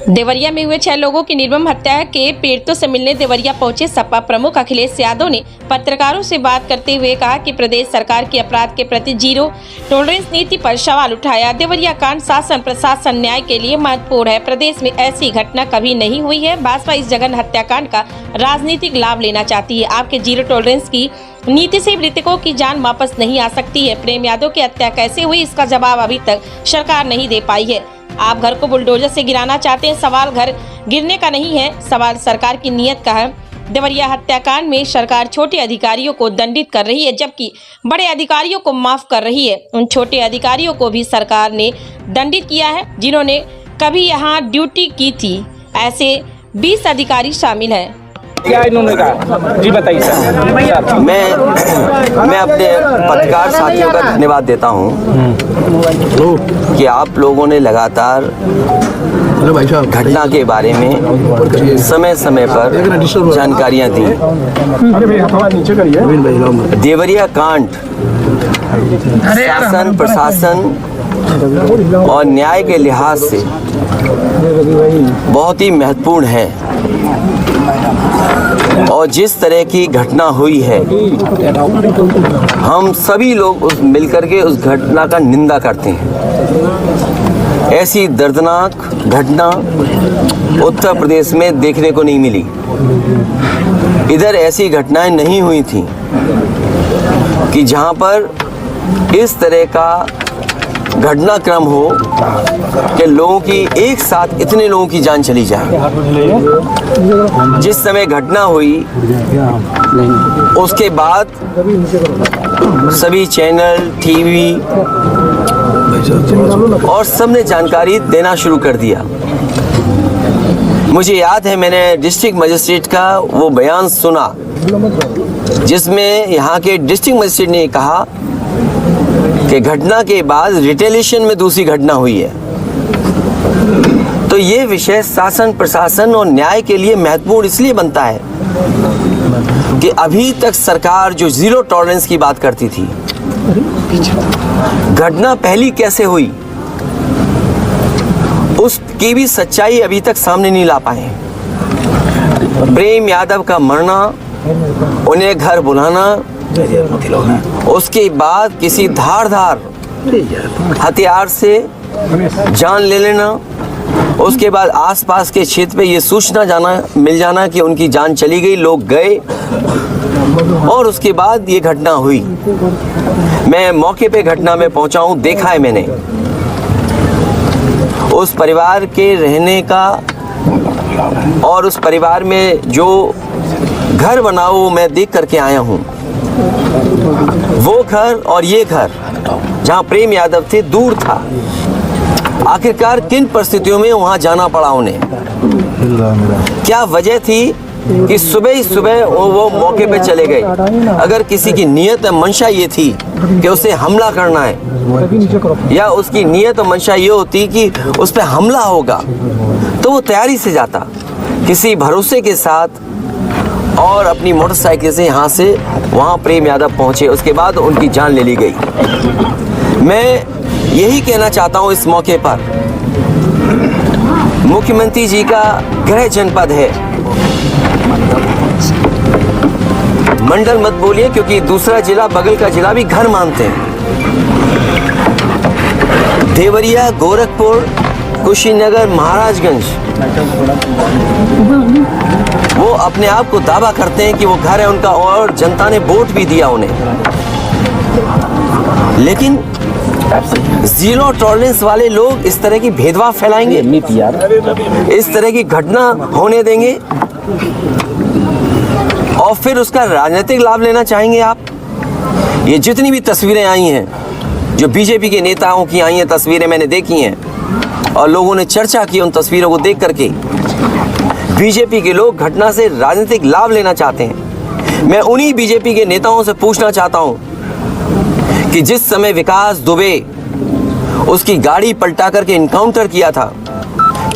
देवरिया में हुए 6 लोगों की निर्मम हत्या के पीड़ितों से मिलने देवरिया पहुंचे सपा प्रमुख अखिलेश यादव ने पत्रकारों से बात करते हुए कहा कि प्रदेश सरकार की अपराध के प्रति जीरो टॉलरेंस नीति पर सवाल उठाया। देवरिया कांड शासन प्रशासन न्याय के लिए महत्वपूर्ण है। प्रदेश में ऐसी घटना कभी नहीं हुई है। भाजपा इस जघन्य हत्याकांड का राजनीतिक लाभ लेना चाहती है। आपके जीरो टॉलरेंस की नीति से मृतकों की जान वापस नहीं आ सकती है। प्रेम यादव की हत्या कैसे हुई, इसका जवाब अभी तक सरकार नहीं दे पाई है। आप घर को बुलडोजर से गिराना चाहते हैं, सवाल घर गिरने का नहीं है, सवाल सरकार की नीयत का है। देवरिया हत्याकांड में सरकार छोटे अधिकारियों को दंडित कर रही है, जबकि बड़े अधिकारियों को माफ कर रही है। उन छोटे अधिकारियों को भी सरकार ने दंडित किया है जिन्होंने कभी यहाँ ड्यूटी की थी। ऐसे 20 अधिकारी शामिल हैं। क्या इन्होंने कहा जी बताइए सर। मैं अपने पत्रकार साथियों का धन्यवाद देता हूं कि आप लोगों ने लगातार घटना के बारे में समय समय पर जानकारियां दी। देवरिया कांड शासन प्रशासन और न्याय के लिहाज से बहुत ही महत्वपूर्ण है और जिस तरह की घटना हुई है हम सभी लोग मिलकर के उस घटना का निंदा करते हैं। ऐसी दर्दनाक घटना उत्तर प्रदेश में देखने को नहीं मिली। इधर ऐसी घटनाएं नहीं हुई थी कि जहां पर इस तरह का घटनाक्रम हो कि लोगों की एक साथ इतने लोगों की जान चली जाए। जिस समय घटना हुई उसके बाद सभी चैनल, टीवी और सबने जानकारी देना शुरू कर दिया। मुझे याद है मैंने डिस्ट्रिक्ट मजिस्ट्रेट का वो बयान सुना जिसमें यहाँ के डिस्ट्रिक्ट मजिस्ट्रेट ने कहा कि घटना के बाद रिटेलिएशन में दूसरी घटना हुई है। तो ये विषय शासन प्रशासन और न्याय के लिए महत्वपूर्ण इसलिए बनता है कि अभी तक सरकार जो जीरो टॉलरेंस की बात करती थी, घटना पहली कैसे हुई उसकी भी सच्चाई अभी तक सामने नहीं ला पाए। प्रेम यादव का मरना, उन्हें घर बुलाना, उसके बाद किसी धारदार हथियार से जान ले लेना, उसके बाद आसपास के क्षेत्र पे ये सूचना मिल जाना कि उनकी जान चली गई, लोग गए और उसके बाद ये घटना हुई। मैं मौके पे घटना में पहुंचा हूं, देखा है मैंने उस परिवार के रहने का और उस परिवार में जो घर बना वो मैं देख करके आया हूं। वो घर और ये घर जहां प्रेम यादव थे दूर था। आखिरकार किन परिस्थितियों में वहां जाना पड़ा उन्हें, क्या वजह थी कि सुबह ही सुबह वो मौके पे चले गए। अगर किसी की नीयत मंशा ये थी कि उसे हमला करना है या उसकी नीयत और मंशा ये होती कि उस पर हमला होगा तो वो तैयारी से जाता किसी भरोसे के साथ और अपनी मोटरसाइकिल से यहाँ से वहाँ प्रेम यादव पहुँचे। उसके बाद उनकी जान ले ली गई। मैं यही कहना चाहता हूँ इस मौके पर, मुख्यमंत्री जी का गृह जनपद है, मंडल मत बोलिए क्योंकि दूसरा जिला बगल का जिला भी घर मानते हैं। देवरिया, गोरखपुर, कुशीनगर, महाराजगंज वो अपने आप को दावा करते हैं कि वो घर है उनका और जनता ने वोट भी दिया उन्हें। लेकिन जीरो टॉलरेंस वाले लोग इस तरह की भेदभाव फैलाएंगे, इस तरह की घटना होने देंगे और फिर उसका राजनीतिक लाभ लेना चाहेंगे आप। ये जितनी भी तस्वीरें आई हैं जो बीजेपी के नेताओं की आई हैं, तस्वीरें मैंने देखी हैं और लोगों ने चर्चा की उन तस्वीरों को देख करके। बीजेपी के लोग घटना से राजनीतिक लाभ लेना चाहते हैं। मैं उन्हीं बीजेपी के नेताओं से पूछना चाहता हूं कि जिस समय विकास दुबे उसकी गाड़ी पलटा करके इनकाउंटर किया था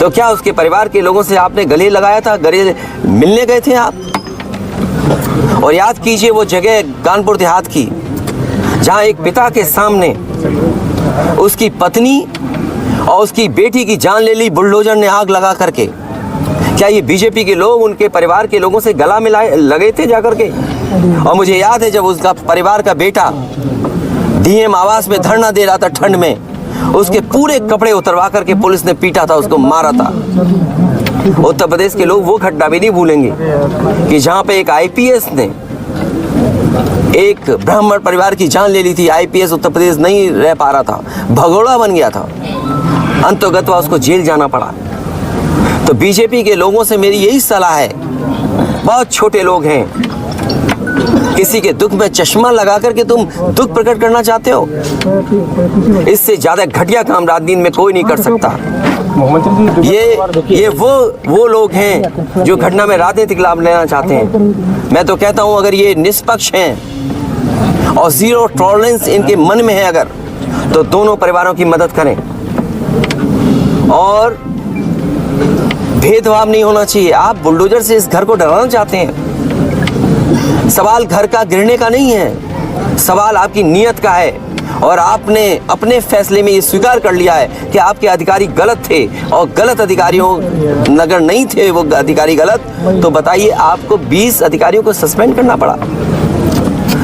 तो क्या उसके परिवार के लोगों से आपने गले लगाया था, गले मिलने गए थे आप? और याद कीजिए वो जगह कानपुर देहात की जहां एक पिता के सामने उसकी पत्नी और उसकी बेटी की जान ले ली बुलडोजर ने आग लगा करके। क्या ये बीजेपी के लोग उनके परिवार के लोगों से गला मिलाए लगे थे जाकर के? और मुझे याद है जब उसका परिवार का बेटा डीएम आवास में धरना दे रहा था ठंड में, उसके पूरे कपड़े उतरवा करके पुलिस ने पीटा था, उसको मारा था। उत्तर प्रदेश के लोग वो घटना भी नहीं भूलेंगे कि जहाँ पे एक आईपीएस ने एक ब्राह्मण परिवार की जान ले ली थी। आईपीएस उत्तर प्रदेश नहीं रह पा रहा था, भगोड़ा बन गया था, अंतोगत्वा उसको जेल जाना पड़ा। तो बीजेपी के लोगों से मेरी यही सलाह है, बहुत छोटे लोग हैं, किसी के दुख में चश्मा लगा करके तुम दुख प्रकट करना चाहते हो, इससे ज्यादा घटिया काम राजनीति में कोई नहीं कर सकता। ये वो लोग हैं जो घटना में राजनीतिक लाभ लेना चाहते हैं। मैं तो कहता हूं अगर ये निष्पक्ष हैं और जीरो टॉलरेंस इनके मन में है अगर, तो दोनों परिवारों की मदद करें और भेदभाव नहीं होना चाहिए। आप बुलडोजर से इस घर को डराना चाहते हैं। सवाल घर का गिरने का नहीं है, सवाल आपकी नीयत का है। और आपने अपने फैसले में ये स्वीकार कर लिया है कि आपके अधिकारी गलत थे और गलत अधिकारियों अगर नहीं थे वो अधिकारी गलत, तो बताइए आपको 20 अधिकारियों को सस्पेंड करना पड़ा,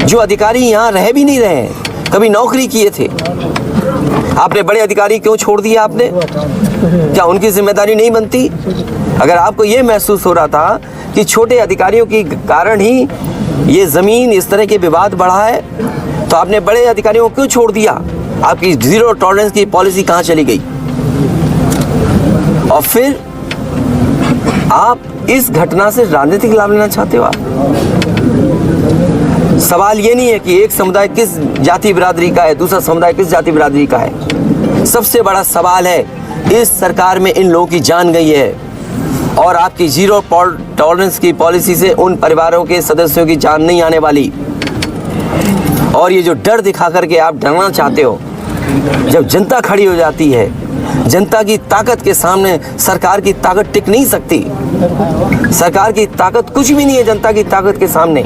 जो अधिकारी यहाँ रह भी नहीं रहे हैं, कभी नौकरी किए थे। आपने बड़े अधिकारी क्यों छोड़ दिए आपने? क्या उनकी जिम्मेदारी नहीं बनती? अगर आपको ये महसूस हो रहा था कि छोटे अधिकारियों के कारण ही ये जमीन इस तरह के विवाद बढ़ा है, तो आपने बड़े अधिकारियों को क्यों छोड़ दिया? आपकी जीरो टॉलरेंस की पॉलिसी कहाँ चली गई? और फिर आप इस घटना से राजनीतिक लाभ लेना चाहते हो। आप सवाल ये नहीं है कि एक समुदाय किस जाति बिरादरी का है, दूसरा समुदाय किस जाति बिरादरी का है। सबसे बड़ा सवाल है इस सरकार में इन लोगों की जान गई है और आपकी जीरो टॉलरेंस की पॉलिसी से उन परिवारों के सदस्यों की जान नहीं आने वाली। और ये जो डर दिखा करके आप डरना चाहते हो, जब जनता खड़ी हो जाती है, जनता की ताकत के सामने सरकार की ताकत टिक नहीं सकती। सरकार की ताकत कुछ भी नहीं है जनता की ताकत के सामने।